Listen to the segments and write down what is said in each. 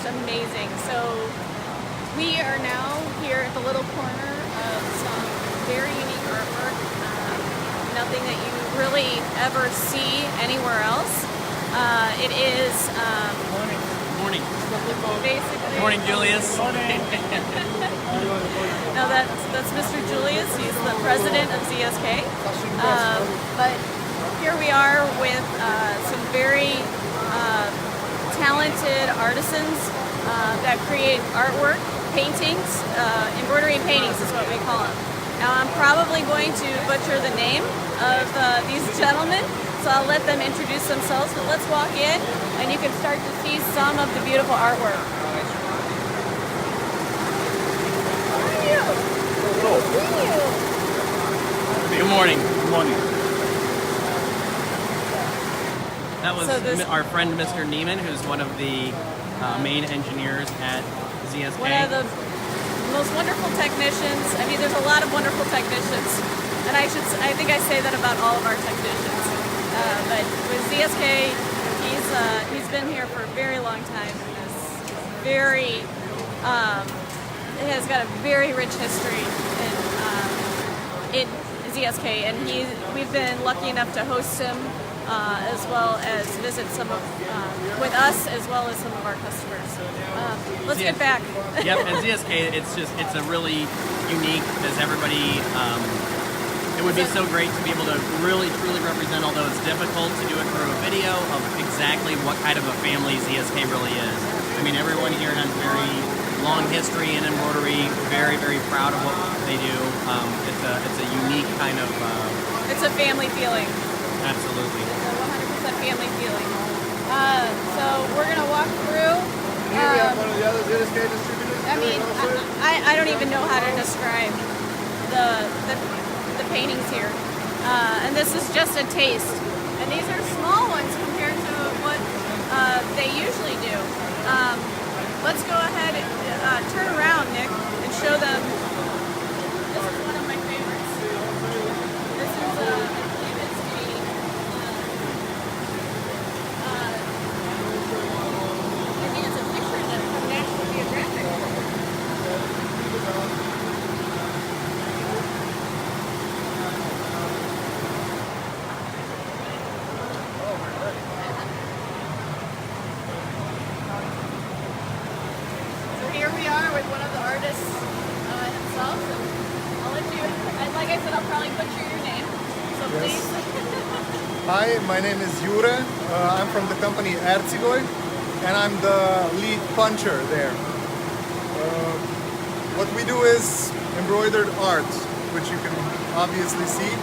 just amazing. So we are now here at the little corner of some very unique artwork. Nothing that you really ever see anywhere else. It is Morning. basically. Morning, Julius. No, that's Mr. Julius. He's the president of ZSK. But here we are with some very talented artisans that create artwork, paintings, embroidery and paintings is what we call them. Now I'm probably going to butcher the name of these gentlemen, so I'll let them introduce themselves, but let's walk in and you can start to see some of the beautiful artwork. Good morning. Good morning. That was our friend Mr. Neiman, who's one of the main engineers at ZSK. One of the most wonderful technicians. I mean, there's a lot of wonderful technicians, and I think I say that about all of our technicians. But with ZSK, he's been here for a very long time, and has got a very rich history in ZSK, and we've been lucky enough to host him as well as visit some of with us as well as some of our customers. Let's get back. Yep, and ZSK, it's a really unique, as everybody. It would be so great to be able to really truly represent, although it's difficult to do it through a video, of exactly what kind of a family ZSK really is. I mean, everyone here has very long history in embroidery, very, very proud of what they do. It's a unique kind of... it's a family feeling. Absolutely. It's a 100% family feeling. So we're going to walk through. We have one of the other ZSK distributors. I mean, I don't even know how to describe the paintings here. And this is just a taste. And these are small ones compared to what they usually do. Let's go ahead and turn around, Nick, and show them. This is one of my favorites. This is, I believe it's I think it's a picture that's from National Geographic. Here we are with one of the artists himself. And I'll let you, like I said, I'll probably butcher your name. So please. Hi, my name is Jure. I'm from the company Ercigoj, and I'm the lead puncher there. What we do is embroidered art, which you can obviously see.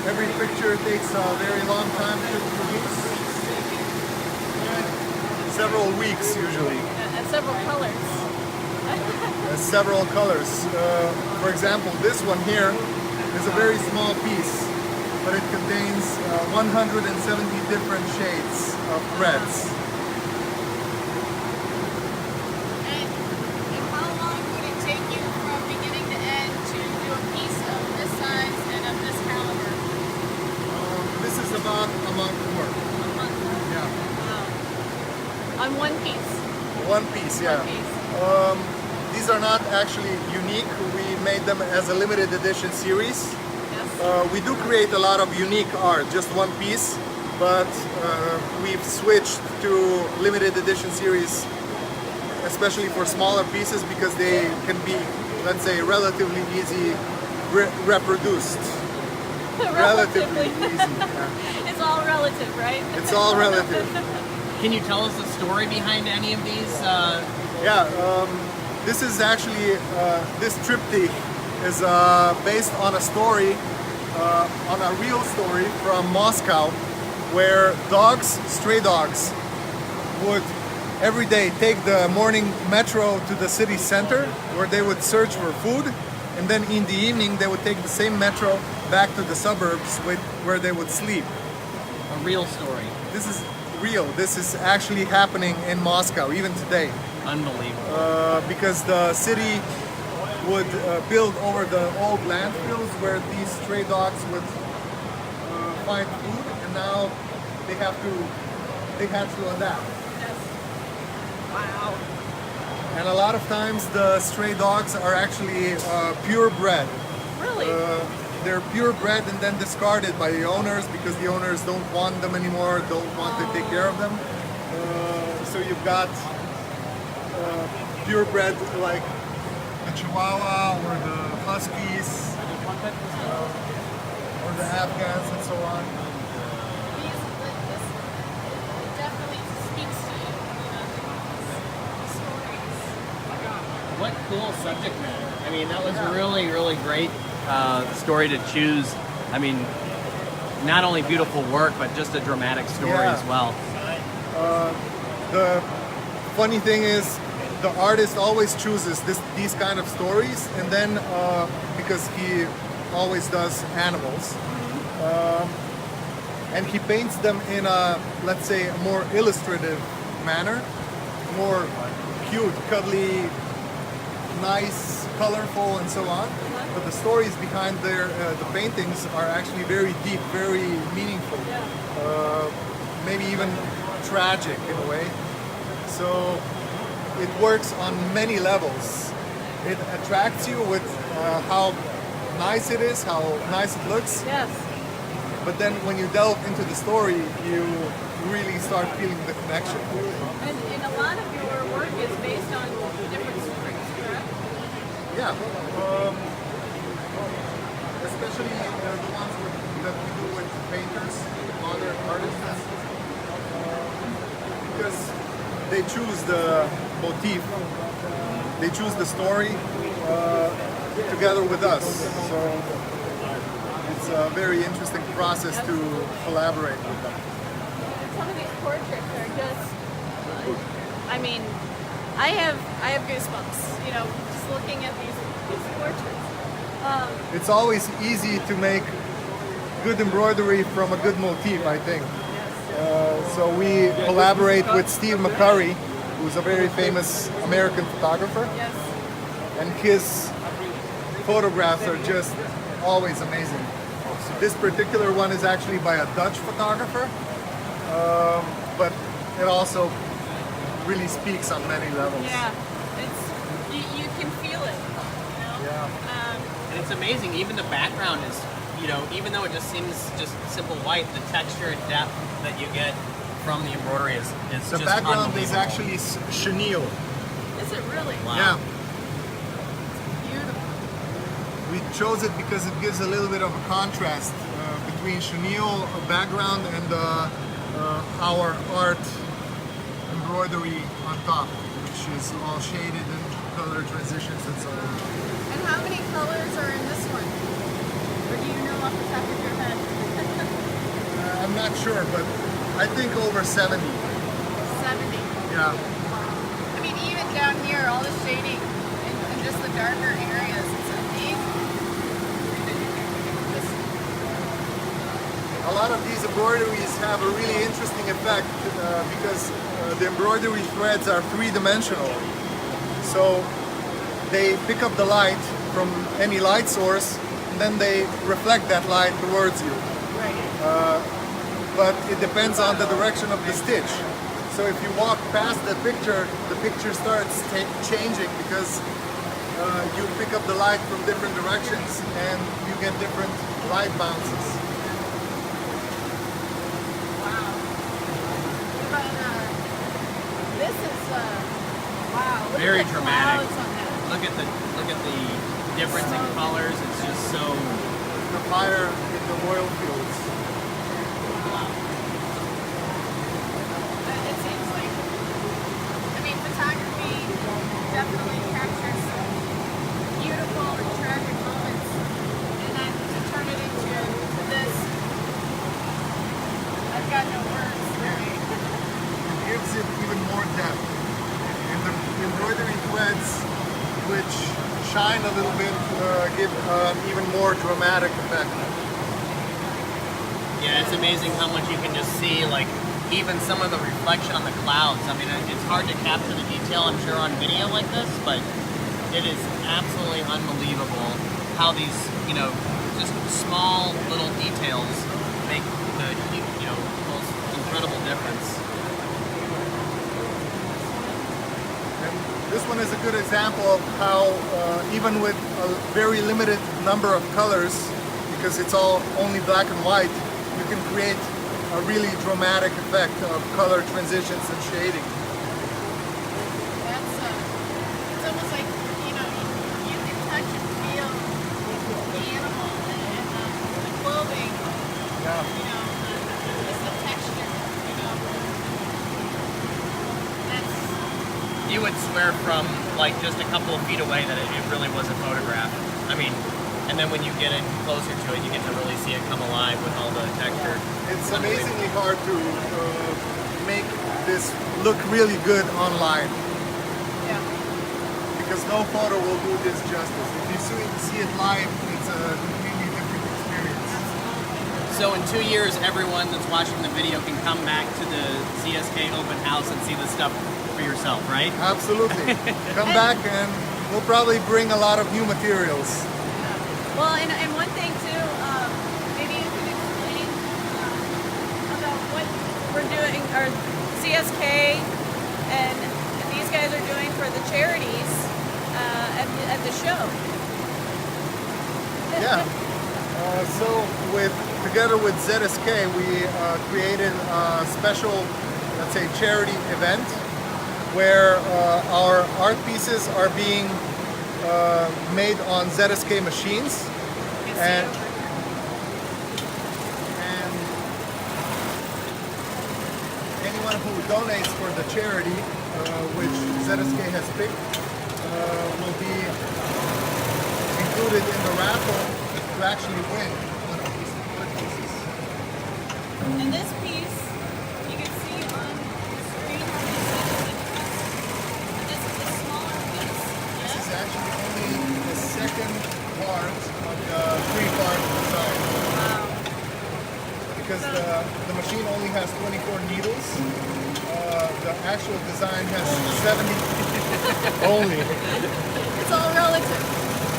Every picture takes a very long time to produce. Several weeks usually. And several colors. Several colors. For example, this one here is a very small piece, but it contains 170 different shades of threads. And how long would it take you from beginning to end to do a piece of this size and of this caliber? This is about a month work. A month? Yeah. Wow. On one piece? One piece, yeah. One piece. These are not actually unique. We made them as a limited edition series. Yes. We do create a lot of unique art, just one piece, but we've switched to limited edition series, especially for smaller pieces, because they can be, let's say, relatively easy reproduced. Relatively easy. Yeah. It's all relative, right? It's all relative. Can you tell us the story behind any of these? This is actually, this triptych is based on a story, on a real story from Moscow, where dogs, stray dogs, would every day take the morning metro to the city center, where they would search for food, and then in the evening they would take the same metro back to the suburbs where they would sleep. A real story. This is real. This is actually happening in Moscow, even today. Unbelievable. Because the city would build over the old landfills where these stray dogs would find food, and now they had to adapt. Yes. Wow. And a lot of times the stray dogs are actually purebred. Really? They're purebred and then discarded by the owners because the owners don't want them anymore, don't want to take care of them. So you've got purebred like the Chihuahua or the Huskies or the Afghans and so on. This definitely speaks to you, stories. What cool subject matter. I mean, that was really, really great story to choose. I mean, not only beautiful work, but just a dramatic story as well. The funny thing is, the artist always chooses these kind of stories, and then because he always does animals, and he paints them in a, let's say, a more illustrative manner, more cute, cuddly, nice, colorful, and so on. But the stories behind the paintings are actually very deep, very meaningful, maybe even tragic in a way. So it works on many levels. It attracts you with how nice it is, how nice it looks. Yes. But then when you delve into the story, you really start feeling the connection. And a lot of your work is based on different stories, correct? Yeah. Especially the ones that we do with painters, modern artists. Because they choose the motif, they choose the story together with us. So it's a very interesting process to collaborate with them. Some of these portraits are just, I mean, I have goosebumps, just looking at these portraits. It's always easy to make good embroidery from a good motif, I think. So we collaborate with Steve McCurry, who's a very famous American photographer. Yes. And his photographs are just always amazing. So this particular one is actually by a Dutch photographer, but it also really speaks on many levels. Yeah, you can feel it. And it's amazing, even the background is, even though it just seems just simple white, the texture and depth that you get from the embroidery is The just background is unbelievable. actually chenille. Is it really? Wow. Yeah, Beautiful. we chose it because it gives a little bit of a contrast between chenille background and our art embroidery on top, which is all shaded and color transitions and so on. And how many colors are in this one? Or do you know off the top of your head? I'm not sure, but I think over 70. 70. Yeah. I mean, even down here, all the shading and just the darker areas, it's amazing. A lot of these embroideries have a really interesting effect because the embroidery threads are three-dimensional. So they pick up the light from any light source, and then they reflect that light towards you. Right. But it depends on the direction of the stitch. So if you walk past the picture starts changing because you pick up the light from different directions and you get different light bounces. Wow. But this is wow. Look Very at the dramatic. clouds on that. Look at the difference in colors. It's just so. The fire in the oil fields. It seems like, I mean, photography definitely captures beautiful and tragic moments, and then to turn it into this, I've got no words, really. It gives it even more depth. And the embroidery threads, which shine a little bit, give even more dramatic effect. Yeah, it's amazing how much you can just see, like, even some of the reflection on the clouds. I mean, it's hard to capture the detail, I'm sure, on video like this, but it is absolutely unbelievable how these, just small little details make the, most incredible difference. This one is a good example of how even with a very limited number of colors, because it's all only black and white, you can create a really dramatic effect of color transitions and shading. That's it's almost like, you know, you can touch and feel the animal and the clothing. Yeah. You know, just the texture. You know, that's You would swear from like just a couple of feet away that it really was a photograph. I mean, and then when you get in closer to it, you get to really see it come alive with all the texture. It's amazingly hard to make this look really good online, yeah. because no photo will do this justice. If you see it live, it's a completely different experience. So in 2 years, everyone that's watching the video can come back to the ZSK open house and see the stuff for yourself, right? Absolutely. Come back and we'll probably bring a lot of new materials. Well, and one thing too, maybe you can explain about what we're doing, or CSK and these guys are doing for the charities at the show. Yeah. So together with ZSK, we created a special, let's say, charity event where our art pieces are being made on ZSK machines, and anyone who donates for the charity, which ZSK has picked, will be included in the raffle to actually win one of these art pieces. And this piece, you can see on the screen how many centimeters. And this is a smaller piece. This is Yeah? actually only the second part of the three-part design. Wow. Because the machine only has 24 needles. The actual design has 70 only. It's all relative.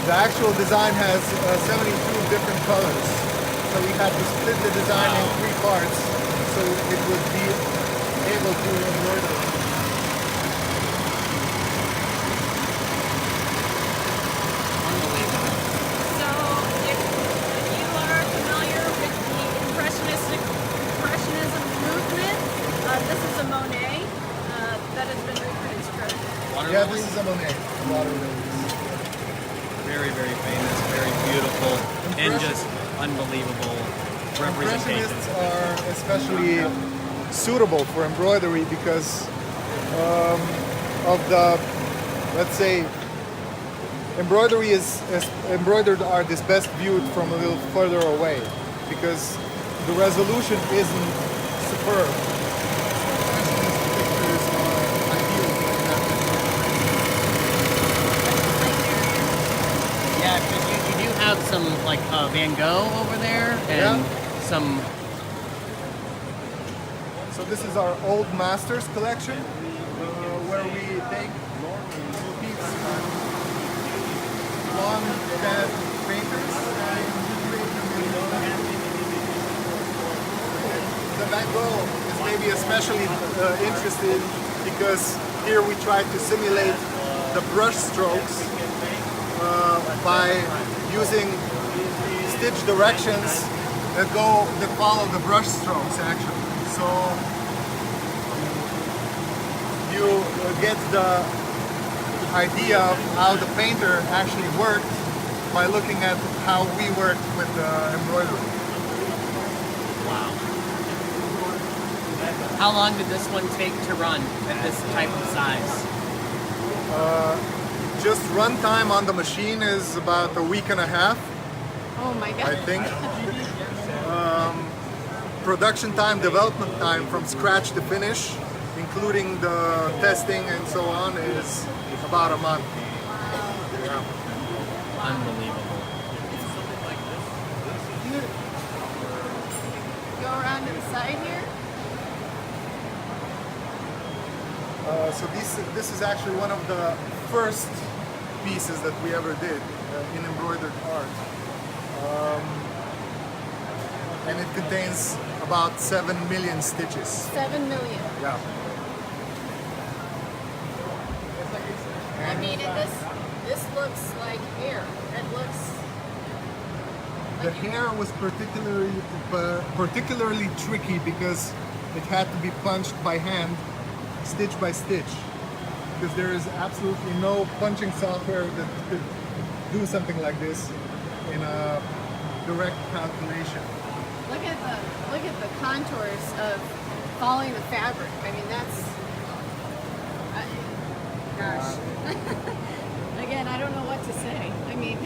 The actual design has 72 different colors. So we had to split the design in three parts so it would be able to embroider. So, if you are familiar with the Impressionism movement, this is a Monet that has been reproduced, correct? Yeah, this is a Monet. Water lilies. Very, very famous, very beautiful, and just unbelievable representation. Impressionists are especially suitable for embroidery because of the, let's say, embroidered art is best viewed from a little further away because the resolution isn't superb. Impressionist pictures are ideal for that. Yeah, because you do have some like Van Gogh over there, and some. So this is our old masters collection, where we take motifs on long dead painters and create them in the Van Gogh is maybe especially interested because here we try to simulate the brush strokes by using stitch directions that follow the brush strokes actually. So you get the idea of how the painter actually worked by looking at how we worked with the embroidery. Wow. How long did this one take to run at this type of size? Just run time on the machine is about a week and a half, Oh my God. I think. Production time, development time from scratch to finish, including the testing and so on, is about a month. Yeah. Unbelievable. Go around to the side here. So this is actually one of the first pieces that we ever did in embroidered art. And it contains about 7 million stitches. 7 million. Yeah. I mean, and this looks like hair. It looks. The hair was particularly tricky because it had to be punched by hand, stitch by stitch, because there is absolutely no punching software that could do something like this in a direct calculation. Look at the contours of following the fabric. I mean, that's gosh. Again, I don't know what to say. I mean,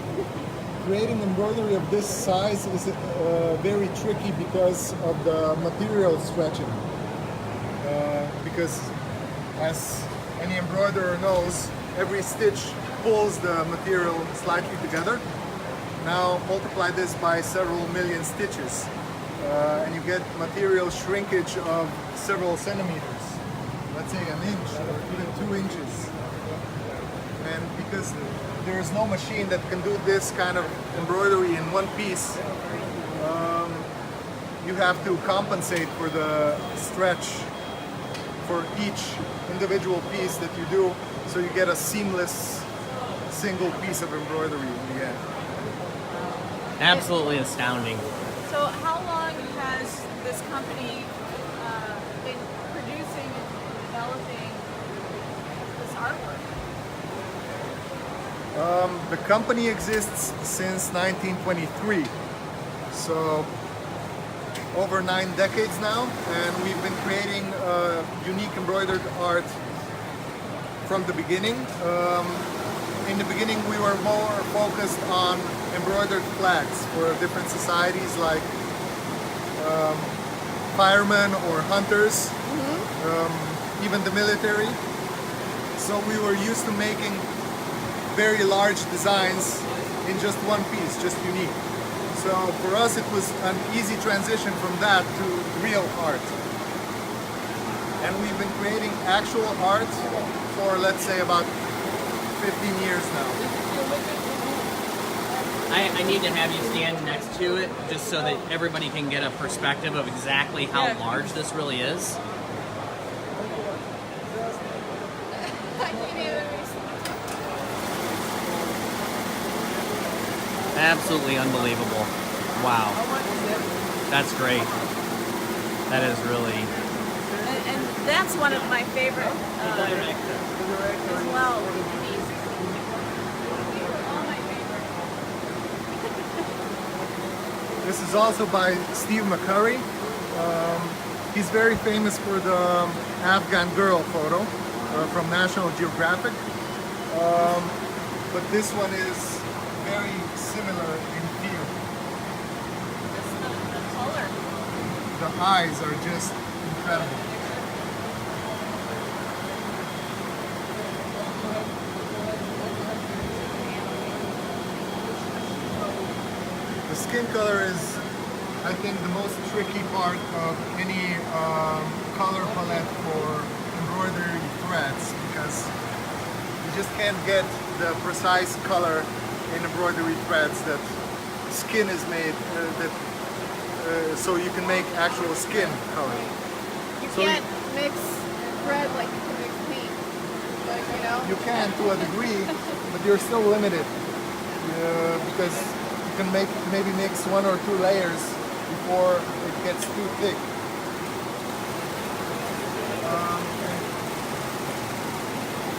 creating embroidery of this size is very tricky because of the material stretching. Because as any embroiderer knows, every stitch pulls the material slightly together. Now multiply this by several million stitches and you get material shrinkage of several centimeters. Let's say an inch or even 2 inches. And because there is no machine that can do this kind of embroidery in one piece, you have to compensate for the stretch for each individual piece that you do, so you get a seamless single piece of embroidery in the end. Absolutely astounding. so how long has this company been producing and developing this artwork? The company exists since 1923, so over 9 decades now, and we've been creating unique embroidered art from the beginning. In the beginning we were more focused on embroidered flags for different societies like firemen or hunters, even the military. So we were used to making very large designs in just one piece, just unique. So for us it was an easy transition from that to real art. And we've been creating actual art for, let's say, about 15 years now. I need to have you stand next to it just so that everybody can get a perspective of exactly how large this really is. Absolutely unbelievable. Wow. That's great. That is really... And that's one of my favorite as well. These are all my favorite. This is also by Steve McCurry. He's very famous for the Afghan girl photo from National Geographic. But this one is very similar in feel. The color. The eyes are just incredible. The skin color is, I think, the most tricky part of any color palette for embroidery threads, because you just can't get the precise color in embroidery threads that skin is made, so you can make actual skin color. You So can't mix thread like you can mix paint. Like, you know? You can to a degree, but you're still limited because you can maybe mix 1 or 2 layers before it gets too thick.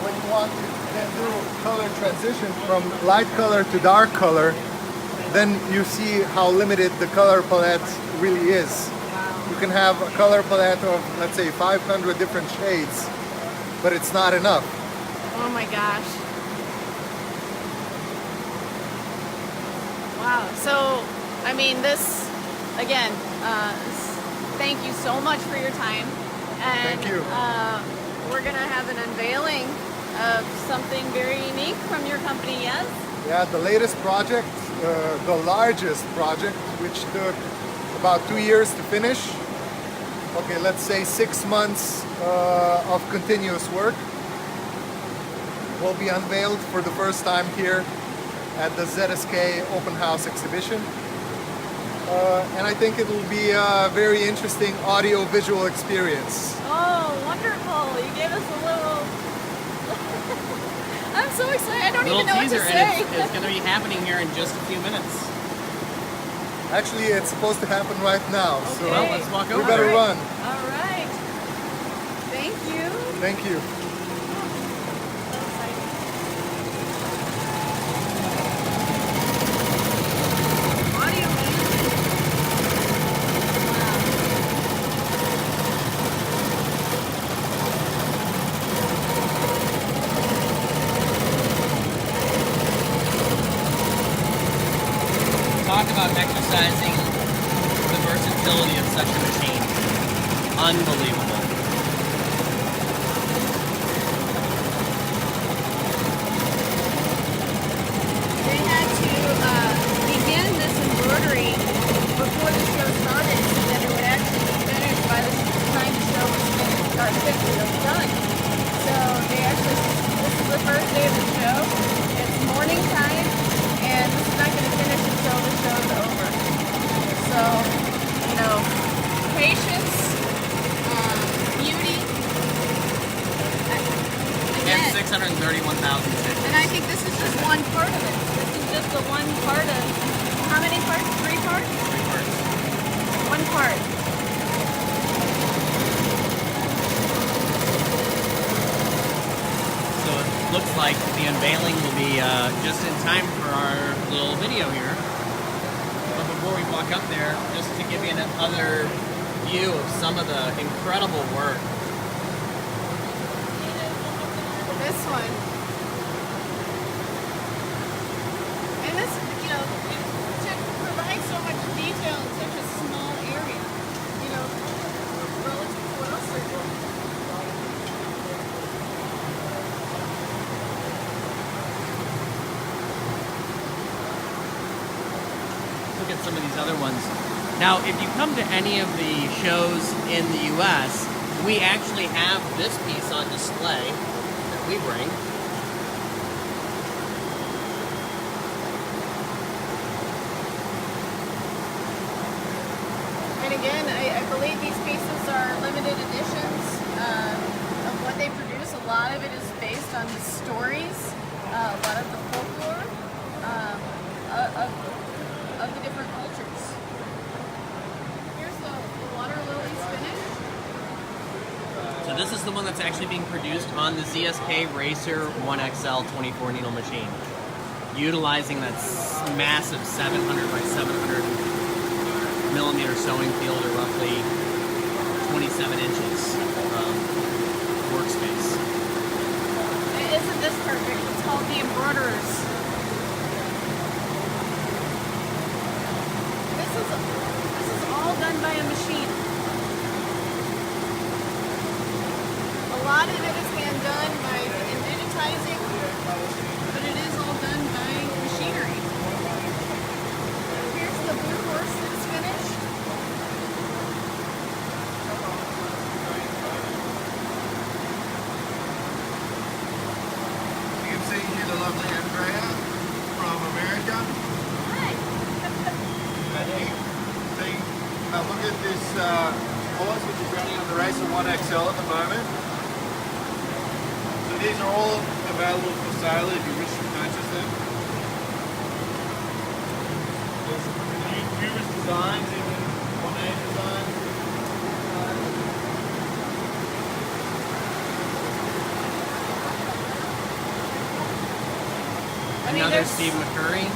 When you want to then do color transition from light color to dark color, then you see how limited the color palette really is. You can have a color palette of, let's say, 500 different shades, but it's not enough. Oh my gosh. Wow. So, I mean, this, again, thank you so much for your time. And, Thank you. We're going to have an unveiling of something very unique from your company, yes? Yeah, the latest project, the largest project, which took about 2 years to finish. Okay, let's say 6 months of continuous work, will be unveiled for the first time here at the ZSK Open House exhibition. And I think it will be a very interesting audio-visual experience. Oh, wonderful. You gave us a little... I'm so excited. I don't Little even know what teaser, to say. and it's going to be happening here in just a few minutes. Actually, it's supposed to happen right now. So Okay. Well, let's walk over. we better All right. run. All right. Thank you. Thank you. So excited. Audio man. Talk about exercising the versatility of such a machine. Unbelievable. They had to begin this embroidery before the show started so that it would actually be finished by the time the show was finished, or done. So they actually, this is the first day of the show. It's morning time, and this is not going to finish until the show's over. So, you know, patience, beauty, And again. 631,000 stitches. And I think this is just one part of it. This is just the one part of, how many parts? 3 parts? 3 parts. One part. So it looks like the unveiling will be just in time for our little video here. But before we walk up there, just to give you another view of some of the incredible work. This one. And this, you know, to provide so much detail in such a small area, you know, relative to what else they're doing. Look at some of these other ones. Now, if you come to any of the shows in the US, we actually have this piece on display that we bring. And again, I believe these pieces are limited editions of what they produce. A lot of it is based on the stories, a lot of the folklore of the different cultures. Here's the water lilies finished. So this is the one that's actually being produced on the ZSK Racer 1XL 24 needle machine, utilizing that massive 700 by 700 millimeter sewing field, or roughly 27 inches workspace. Isn't this perfect? It's called the embroiders. This is all done by a machine. A lot of it is hand done by in digitizing, but it is all done by machinery. Here's the blue horse that's finished. You can see here the lovely Andrea from America. Hi. Look at this horse which is running on the Racer 1XL at the moment. So these are all available for sale if you wish to purchase them. There's numerous designs, even Monet designs. I mean, Another there's- Steve McCurry.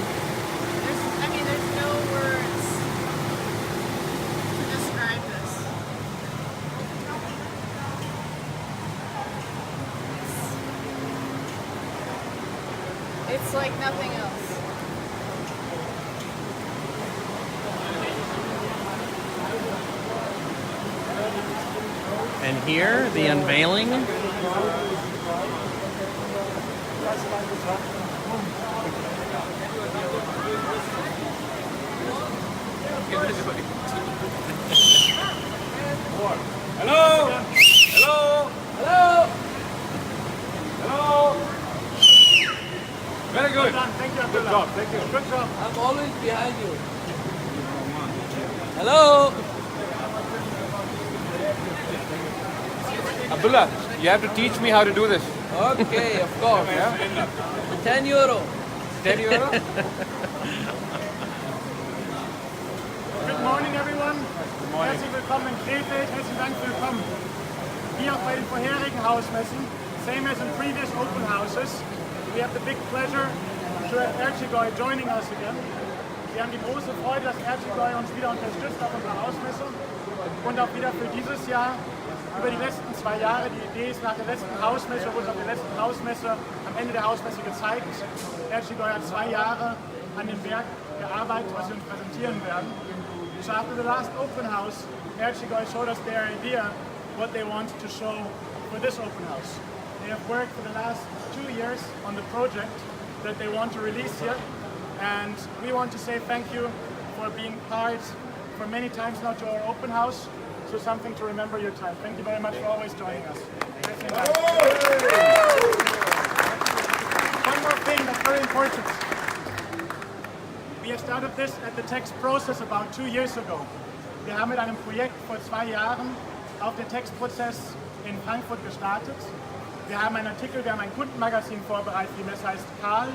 There's no words to describe this. It's like nothing else. And here, the unveiling. Hello! Hello! Hello! Hello! Very good. Good job. Thank you. Good job. I'm always behind you. Hello? Abdullah, you have to teach me how to do this. Okay, of course. Yeah. 10 euro. 10 euro? Good morning, everyone. Herzlich willkommen in Krefeld. Herzlichen Dank für Willkommen. Wie auch bei den vorherigen Hausmessen, same as in previous open houses, we have the big pleasure to have Ercigoj joining us again. Wir haben die große Freude, dass Ercigoj uns wieder unterstützt auf unserer Hausmesse und auch wieder für dieses Jahr. Über die letzten 2 Jahre, die Idee ist nach der letzten Hausmesse, wurde es auf der letzten Hausmesse, am Ende der Hausmesse gezeigt. Ercigoj hat 2 Jahre an dem Werk gearbeitet, was wir uns präsentieren werden. So after the last open house, Ercigoj showed us their idea, what they want to show for this open house. They have worked for the last 2 years on the project that they want to release here. And we want to say thank you for being part for many times now to our open house. So something to remember your time. Thank you very much for always joining us. One more thing that's very important. We have started this at the text process about 2 years ago. Wir haben mit einem Projekt vor 2 Jahren auf den Textprozess in Frankfurt gestartet. Wir haben einen Artikel, wir haben ein Kundenmagazin vorbereitet, die Messe heißt Karl.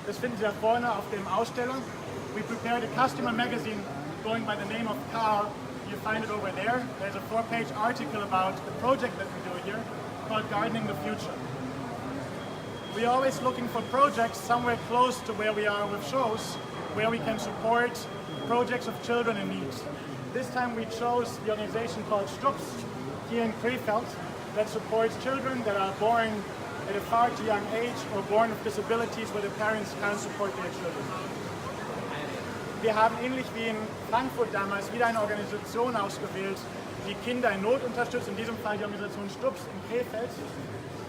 Das finden Sie da vorne auf dem Aussteller. We prepared a customer magazine going by the name of Karl. You find it over there. There's a 4-page article about the project that we do here called Gardening the Future. We're always looking for projects somewhere close to where we are with shows, where we can support projects of children in need. This time we chose the organization called Stups here in Krefeld that supports children that are born at a far too young age or born with disabilities where the parents can't support their children. Wir haben ähnlich wie in Frankfurt damals wieder eine Organisation ausgewählt, die Kinder in Not unterstützt, in diesem Fall die Organisation Stups in Krefeld,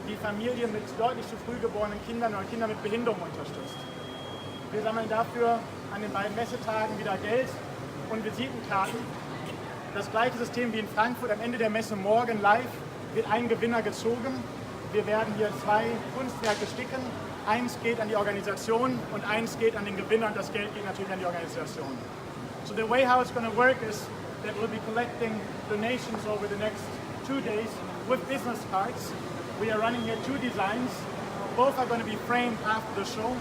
die Familien mit deutlich zu früh geborenen Kindern oder Kindern mit Behinderung unterstützt. Wir sammeln dafür an den beiden Messetagen wieder Geld und Visitenkarten. Das gleiche System wie in Frankfurt, am Ende der Messe morgen live wird ein Gewinner gezogen. Wir werden hier 2 Kunstwerke sticken. Eins geht an die Organisation und eins geht an den Gewinner und das Geld geht natürlich an die Organisation. So the way how it's going to work is that we'll be collecting donations over the next 2 days with business cards. We are running here 2 designs. Both are going to be framed after the show.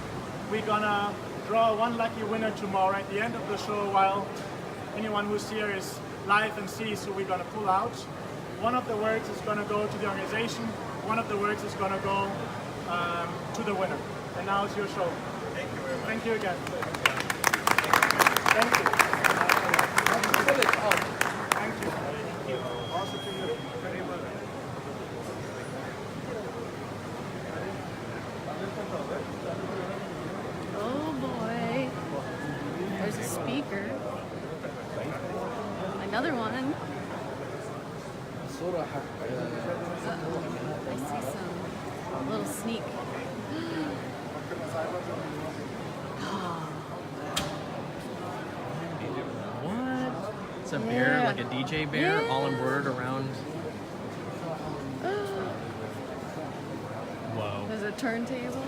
We're going to draw one lucky winner tomorrow at the end of the show while anyone who's here is live and sees who we're going to pull out. One of the words is going to go to the organization. One of the words is going to go to the winner. And now it's your show. Thank you very much. Thank you again. Thank you. Thank you. Thank you. Also to you. Very well. Oh boy. There's a speaker. Another one. I see some little sneak. What? It's a bear, Yeah. like a DJ bear, Yeah. all embroidered around. Whoa. There's a turntable.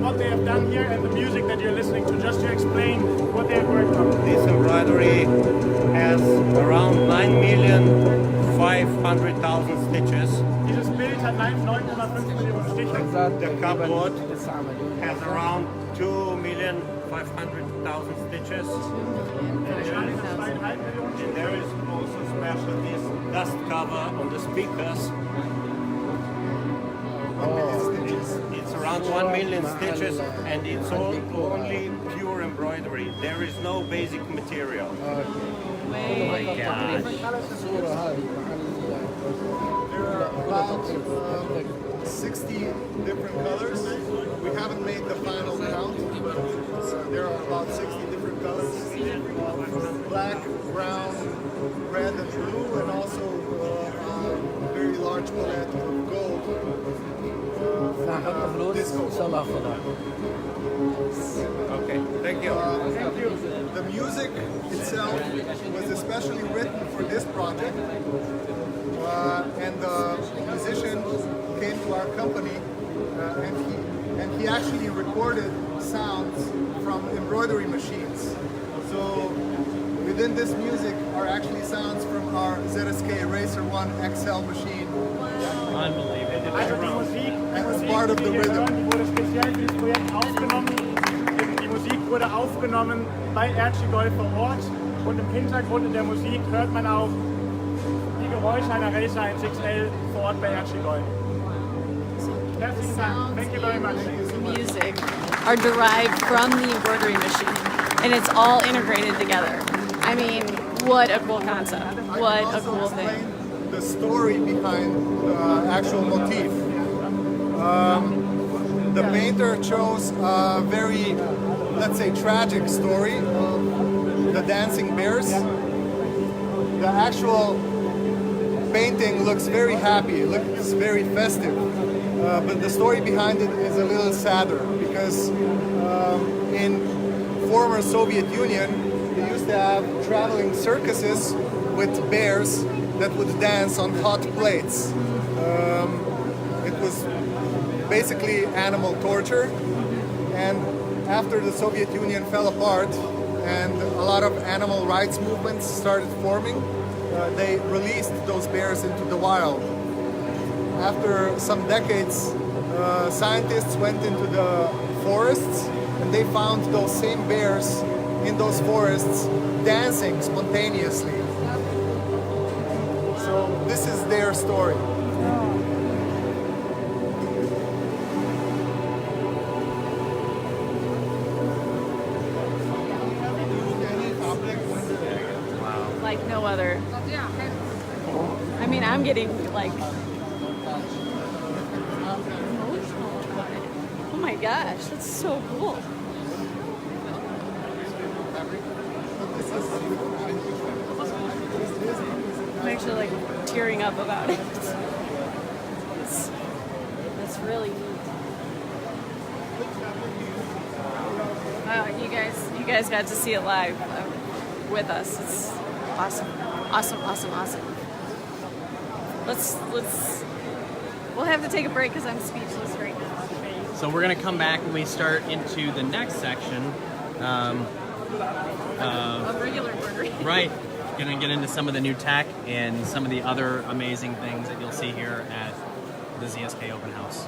what they have done here and the music that you're listening to, just to explain what they have worked on. This embroidery has around 9,500,000 stitches. Dieses Bild hat 9,5 Millionen Stiche. The cupboard has around 2,500,000 stitches. And there is also special this dust cover on the speakers. It's around 1 million stitches, and it's all only pure embroidery. There is no basic material. There are about 60 different colors. We haven't made the final count, but there are about 60 different colors. Black, brown, red, and blue, and also a very large palette of gold. Okay, thank you. The music itself was especially written for this project, and the musician came to our company, and he actually recorded sounds from embroidery machines. So within this music are actually sounds from our ZSK Racer 1 XL machine. Unbelievable. Also die Musik, As part of the die wir rhythm. hören, die wurde speziell für das Projekt aufgenommen. Die Musik wurde aufgenommen bei Ercigoj vor Ort und im Hintergrund in der Musik hört man auch die Geräusche einer Racer 1 XL vor Ort bei Ercigoj. Herzlichen Dank. Thank you very much. Music are derived from the embroidery machine, and it's all integrated together. I mean, what a cool concept. What a cool thing. The story behind the actual motif. The painter chose a very, let's say, tragic story of the dancing bears. The actual painting looks very happy, it looks very festive, but the story behind it is a little sadder because in former Soviet Union, they used to have traveling circuses with bears that would dance on hot plates. It was basically animal torture, and after the Soviet Union fell apart and a lot of animal rights movements started forming, they released those bears into the wild. After some decades, scientists went into the forests and they found those same bears in those forests dancing spontaneously. So this is their story. Like no other. I mean, I'm getting like emotional about it. Oh my gosh, that's so cool. I'm actually like tearing up about it. That's really neat. Wow, you guys got to see it live with us. It's awesome, awesome, awesome, awesome. We'll have to take a break because I'm speechless right now. So we're gonna come back when we start into the next section. Of regular embroidery. Right. Gonna get into some of the new tech and some of the other amazing things that you'll see here at the ZSK Open House.